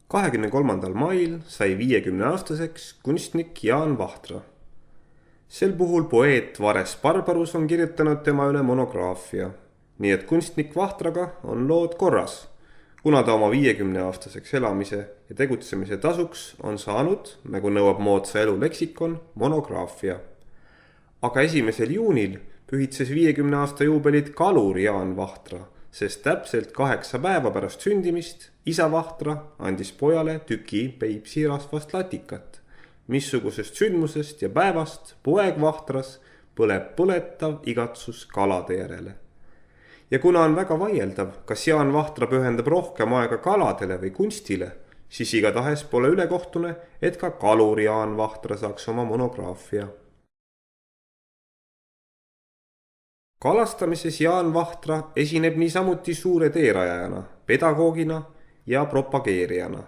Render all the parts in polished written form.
23. mail sai 50-aastaseks kunstnik Jaan Vahtra. Sel puhul poeet Vares Barbarus on kirjutanud tema üle monograafia, nii et kunstnik Vahtraga on lood korras, kuna ta oma 50-aastaseks elamise ja tegutsemise tasuks on saanud, nagu nõuab moodsa elu leksikon, monograafia. Aga 1. juunil pühitses 50 aasta juubelit kalur Jaan Vahtra, sest täpselt 8 päeva pärast sündimist isa Vahtra andis pojale tüki Peipsi rasvast latikat, missugusest sündmusest ja päevast poeg Vahtras põleb põletav igatsus kalade järele. Ja kuna on väga vaieldav, kas Jaan Vahtra pühendab rohkem aega kaladele või kunstile, siis igatahes pole ülekohtune, et ka kalur Jaan Vahtra saaks oma monograafia. Kalastamises Jaan Vahtra esineb niisamuti suure teerajajana, pedagoogina ja propageerijana,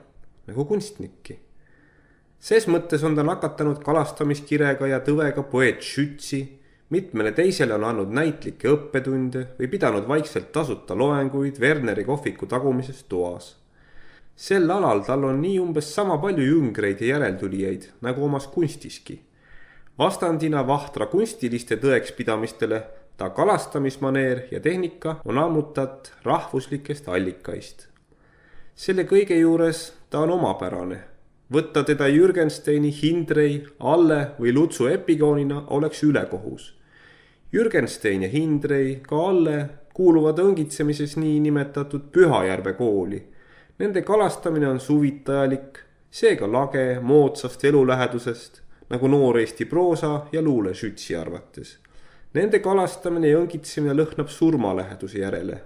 nagu kunstnikki. Ses mõttes on ta nakatanud kalastamiskirega ja tõvega poeet Schützi, mitmele teisele on andnud näitlikke õppetunde või pidanud vaikselt tasuta loenguid Werneri kohviku tagumises toas. Sel alal tal on nii umbes sama palju jüngreid ja järeltulijaid, nagu omas kunstiski. Vastandina Vahtra kunstiliste tõekspidamistele ta kalastamismaneer ja tehnika on ammutat rahvuslikest allikaist. Selle kõige juures ta on omapärane. Võtta teda Jürgensteini, Hindrei, Alle või Lutsu epigoonina oleks ülekohus. Jürgenstein ja Hindrei, ka Alle, kuuluvad õngitsemises nii nimetatud Pühajärve kooli. Nende kalastamine on suvitajalik, seega lage moodsast elulähedusest, nagu noor Eesti proosa ja luule Schützi arvates. Nende kalastamine ja õngitsemine lõhnab surmaläheduse järele,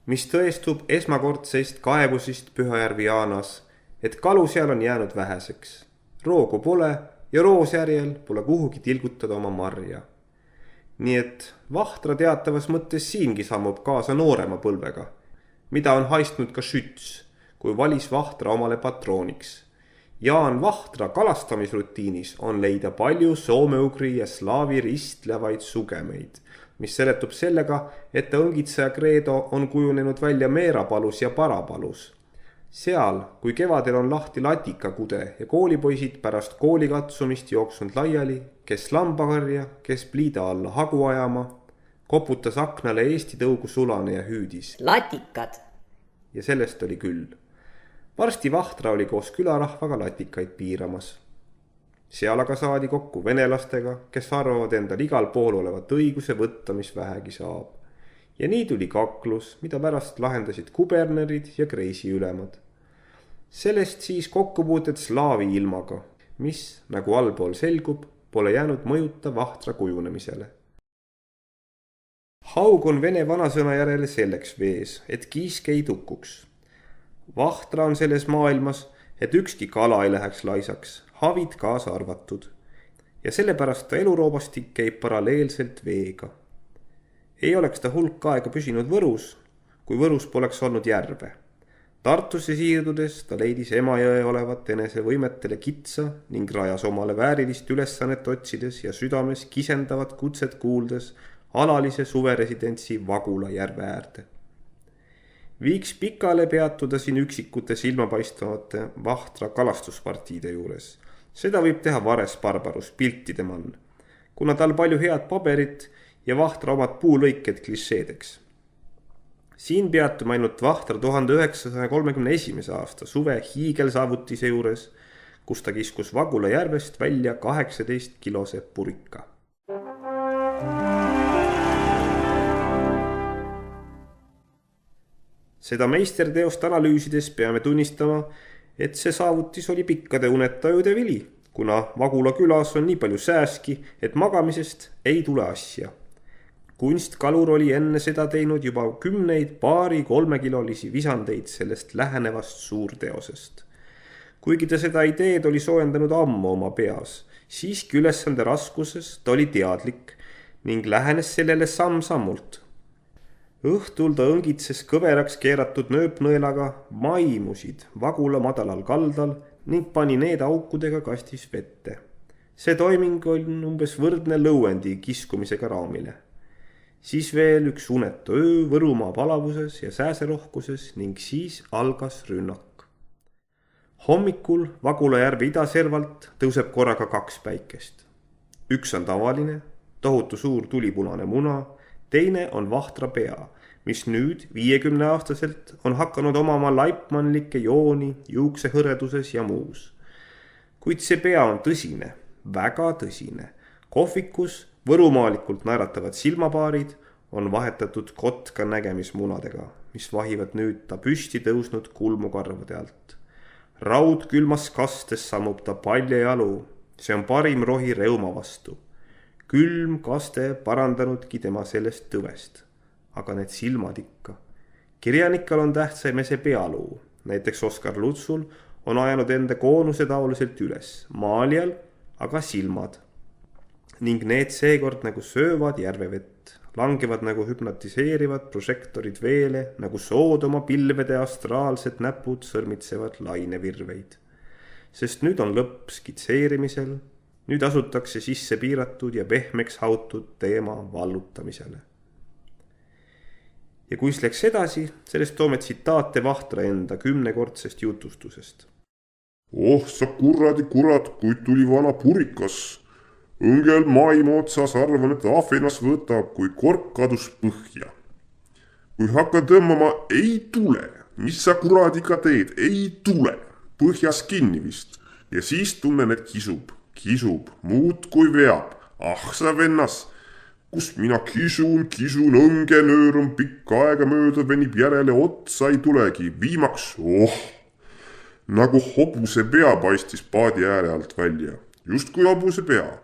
mis tõestub esmakordseist kaebusist Pühajärvi Jaanas, et kalu seal on jäänud väheseks. Roogu pole ja roosjärjel pole kuhugi tilgutada oma marja. Nii et Vahtra teatavas mõttes siingi sammub kaasa noorema põlvega, mida on haistnud ka Schütz, kui valis Vahtra omale patrooniks. Jaan Vahtra kalastamisrutiinis on leida palju soome-ugri ja slaavi ristlevaid sugemeid, mis seletub sellega, et ta õngitseja kreedo on kujunenud välja meerapalus ja parapalus. Seal, kui kevadel on lahti latikakude ja koolipoisid pärast koolikatsumist jooksnud laiali, kes lambakarja, kes pliida alla hagu ajama, koputas aknale Eesti tõugu sulane ja hüüdis. Latikad! Ja sellest oli küll. Varsti Vahtra oli koos külarahvaga latikaid piiramas. Seal aga saadi kokku venelastega, kes arvavad endal igal pool olevat õiguse võtta, mis vähegi saab. Ja nii tuli kaklus, mida pärast lahendasid kubernerid ja kreisiülemad. Sellest siis kokkupuuted slaavi ilmaga, mis, nagu allpool selgub, pole jäänud mõjuta Vahtra kujunemisele. Haug on vene vanasõna järele selleks vees, et kiisk ei tukuks. Vahtra on selles maailmas, et ükski kala ei läheks laisaks, havid kaasa arvatud. Ja sellepärast ta eluroobastik käib paralleelselt veega. Ei oleks ta hulk aega püsinud Võrus, kui Võrus poleks olnud järve. Tartusse siirdudes ta leidis Emajõe olevat enese võimetele kitsa ning rajas omale väärilist ülesannet otsides ja südames kisendavat kutset kuuldes alalise suveresidentsi Vagula järve äärde. Viiks pikale peatuda siin üksikute silmapaistvate Vahtra kalastuspartiide juures. Seda võib teha Vares Barbarus piltide mann, kuna tal palju head paberit ja Vahtra omad puulõiked klišeedeks. Siin peatume ainult Vahtra 1931. aasta suve hiigelsaavutise juures, kus ta kiskus Vagula järvest välja 18 kilose purika. Seda meisterteost analüüsides peame tunnistama, et see saavutis oli pikkade unetajude vili, kuna Vagula külas on nii palju sääski, et magamisest ei tule asja. Kunstkalur oli enne seda teinud juba 10 2-3-kilolisi visandeid sellest lähenevast suurteosest. Kuigi ta seda ideed oli soojendanud ammu oma peas, siiski ülesande raskuses ta oli teadlik ning lähenes sellele samm-sammult. Õhtul ta õngitses kõveraks keeratud nööpnõelaga maimusid Vagula madalal kaldal ning pani need aukudega kastis vette. See toiming on umbes võrdne lõuendi kiskumisega raamile. Siis veel üks unetu öö Võrumaa palavuses ja sääserohkuses ning siis algas rünnak. Hommikul Vagula järve idaservalt tõuseb korraga 2 päikest. Üks on tavaline, tohutu suur tulipunane muna, teine on vahtra pea, mis nüüd 50-aastaselt on hakanud omama laipmanlikke jooni juuksehõreduses ja muus. Kuid see pea on tõsine, väga tõsine. Kohvikus võrumaalikult naeratavad silmapaarid on vahetatud kotka nägemismunadega, mis vahivad nüüd ta püsti tõusnud kulmukarvade alt. Raud külmas kastes sammub ta paljajalu, see on parim rohi reuma vastu. Külm kaste parandanudki tema sellest tõvest, aga need silmad ikka. Kirjanikel on tähtsaim see pealuu, näiteks Oskar Lutsul on ajanud enda koonuse taoliselt üles, maalijal aga silmad. Ning need seekord nagu söövad järvevett, langevad nagu hüpnotiseerivad prožektorid veele, nagu sood oma pilvede astraalsed näpud sõrmitsevad lainevirveid. Sest nüüd on lõpp skitseerimisel, nüüd asutakse sisse piiratud ja pehmeks hautud teema vallutamisele. Ja kuis läks edasi, sellest toome tsitaate Vahtra enda 10-kordsest jutustusest. Oh sa kuradi kurat, kui tuli vana purikas. Õngel maailma otsas arvan, et ahvenas võtab, kui kork kadus põhja. Kui hakka tõmbama, ei tule. Mis sa kuradiga teed? Ei tule. Põhjas kinni vist. Ja siis tunnen, et kisub, muud kui veab. Ah sa vennas, kus mina kisun, õnge nöörun pikka aega mööda venib järele, otsa ei tulegi. Viimaks, nagu hobuse pea paistis paadi ääre alt välja. Just kui hobuse pea.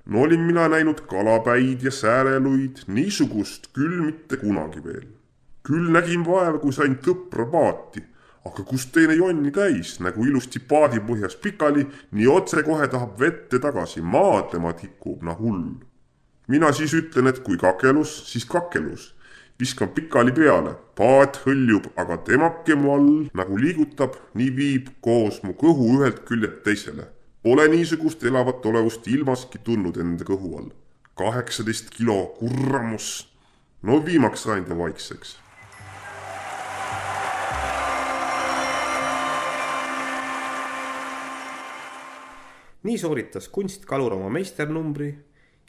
No olin mina näinud kalapäid ja sääreluid, niisugust küll mitte kunagi veel. Küll nägin vaeva, kui sain tõpra paati, aga kus teine jonni käis, nagu ilusti paadi põhjas pikali, nii otse kohe tahab vette tagasi, maadlema tikub, hull. Mina siis ütlen, et kui kakelus, siis kakelus. Viskan pikali peale, paat hõljub, aga temake mu all, nagu liigutab, nii viib koos mu kõhu ühelt küljelt teisele. Pole niisugust elavat olevust ilmaski tulnud enda kõhu all. 18 kilo, kurramus. No viimaks sain ta vaikseks. Nii sooritas kunstkalur oma meisternumbri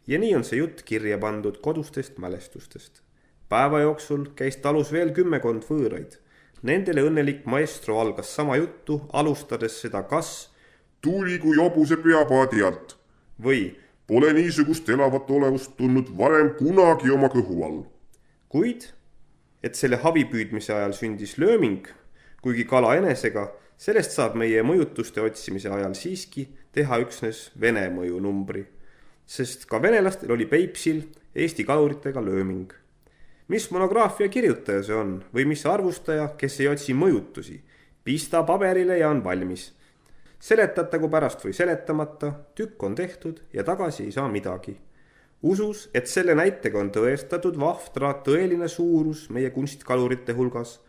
ja nii on see jutt kirja pandud kodustest mälestustest. Päeva jooksul käis talus veel 10 võõraid. Nendele õnnelik maestro algas sama juttu, alustades seda kas tuli kui hobuse peapaadi alt. Või pole niisugust elavat olevust tulnud varem kunagi oma kõhu all. Kuid, et selle havipüüdmise ajal sündis lööming, kuigi kala enesega, sellest saab meie mõjutuste otsimise ajal siiski teha üksnes vene mõjunumbri. Sest ka venelastel oli Peipsil Eesti kaluritega lööming. Mis monograafia kirjutaja see on või mis arvustaja, kes ei otsi mõjutusi, pista paberile ja on valmis. Seletatagu pärast või seletamata, tükk on tehtud ja tagasi ei saa midagi. Usus, et selle näitega on tõestatud Vahtra tõeline suurus meie kunstkalurite hulgas,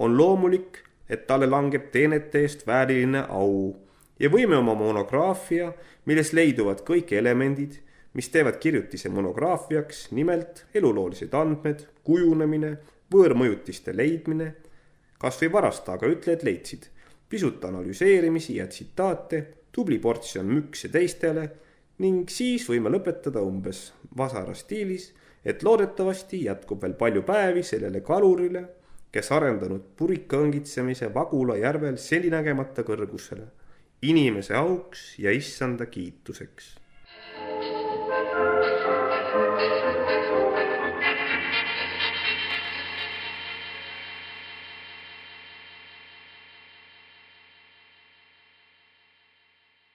on loomulik, et talle langeb teenete eest vääriline au ja võime oma monograafia, milles leiduvad kõik elemendid, mis teevad kirjutise monograafiaks, nimelt eluloolised andmed, kujunemine, võõrmõjutiste leidmine, kas või varast aga ütle, et leidsid. Pisut analüseerimisi ja tsitaate, tubli portsjon mükse teistele ning siis võime lõpetada umbes Vasara stiilis, et loodetavasti jätkub veel palju päevi sellele kalurile, kes arendanud purika õngitsemise Vagula järvel selinägemata kõrgusele, inimese auks ja issanda kiituseks.